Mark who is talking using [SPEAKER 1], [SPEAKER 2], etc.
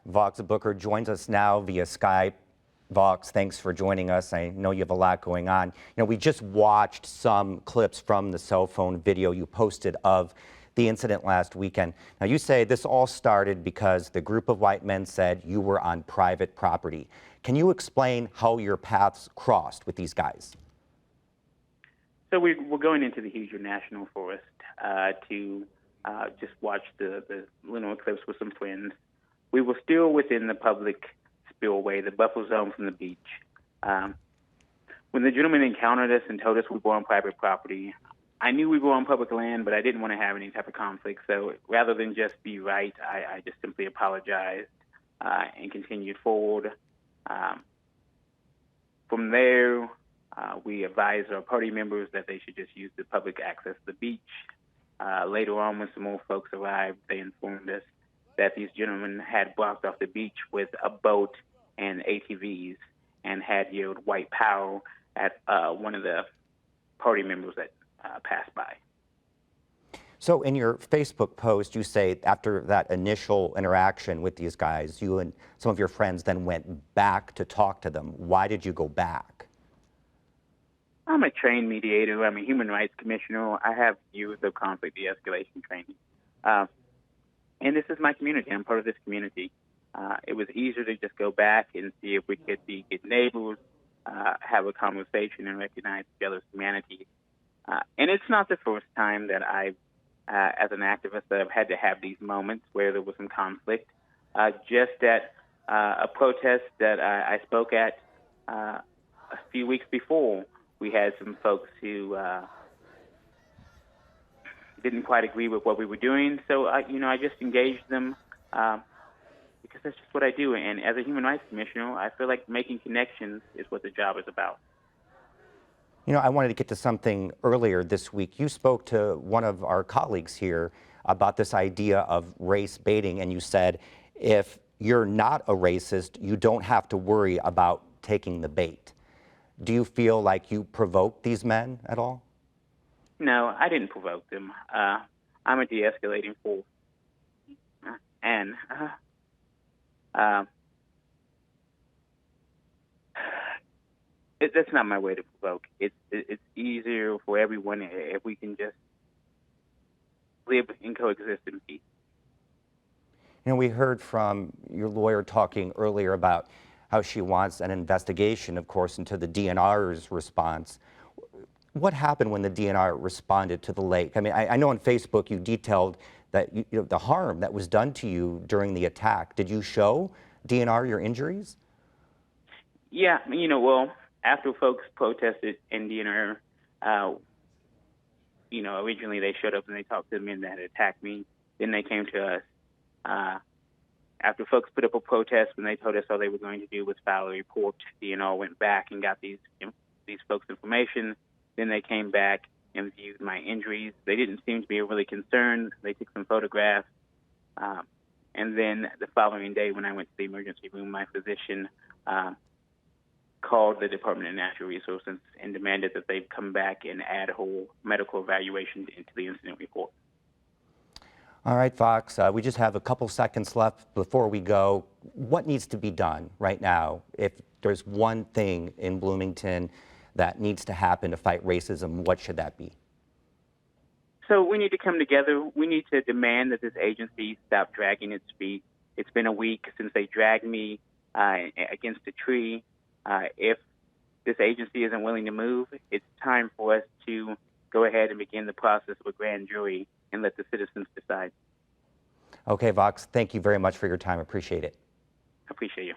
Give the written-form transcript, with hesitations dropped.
[SPEAKER 1] Vaughx Booker joins us now via Skype. Vaughx, thanks for joining us. I know you have a lot going on. We just watched some clips from the cell phone video you posted of the incident last weekend. Now, you say this all started because the group of white men said you were on private property. Can you explain how your paths crossed with these guys?
[SPEAKER 2] So we were going into the Hoosier National Forest to just watch the lunar eclipse with some friends. We were still within the public spillway, the buffer zone from the beach. When the gentleman encountered us and told us we were on private property, I knew we were on public land, but I didn't want to have any type of conflict. So rather than just be right, I just simply apologized and continued forward. From there, we advised our party members that they should just use the public access to the beach. Later on, when some more folks arrived, they informed us that these gentlemen had blocked off the beach with a boat and ATVs and had yelled white power at one of the party members that passed by.
[SPEAKER 1] So in your Facebook post, you say after that initial interaction with these guys, you and some of your friends then went back to talk to them. Why did you go back?
[SPEAKER 2] I'm a trained mediator. I'm a human rights commissioner. I have years of conflict de-escalation training. And this is my community. I'm part of this community. It was easier to just go back and see if we could be good neighbors, have a conversation, and recognize each other's humanity. And it's not the first time that I've, as an activist, that I've had to have these moments where there was some conflict. Just at a protest that I spoke at a few weeks before, we had some folks who didn't quite agree with what we were doing. So, I just engaged them because that's just what I do. And as a human rights commissioner, I feel like making connections is what the job is about.
[SPEAKER 1] I wanted to get to something earlier this week. You spoke to one of our colleagues here about this idea of race baiting, and you said if you're not a racist, you don't have to worry about taking the bait. Do you feel like you provoked these men at all?
[SPEAKER 2] No, I didn't provoke them. I'm a de-escalating force. And that's not my way to provoke. It's easier for everyone if we can just live and coexist in peace.
[SPEAKER 1] We heard from your lawyer talking earlier about how she wants an investigation, of course, into the DNR's response. What happened when the DNR responded to the lake? I mean, I know on Facebook you detailed that the harm that was done to you during the attack. Did you show DNR your injuries?
[SPEAKER 2] Yeah, well, after folks protested in DNR, originally they showed up and they talked to the men that had attacked me. Then they came to us. After folks put up a protest, when they told us all they were going to do was file a report, DNR went back and got these folks' information. Then they came back and viewed my injuries. They didn't seem to be really concerned. They took some photographs. And then the following day, when I went to the emergency room, my physician called the Department of Natural Resources and demanded that they come back and add a whole medical evaluation into the incident report.
[SPEAKER 1] All right, Vaughx, we just have a couple seconds left before we go. What needs to be done right now? If there's one thing in Bloomington that needs to happen to fight racism, what should that be?
[SPEAKER 2] So we need to come together. We need to demand that this agency stop dragging its feet. It's been a week since they dragged me against a tree. If this agency isn't willing to move, it's time for us to go ahead and begin the process of a grand jury and let the citizens decide.
[SPEAKER 1] Okay, Vaughx, thank you very much for your time. Appreciate it.
[SPEAKER 2] I appreciate you.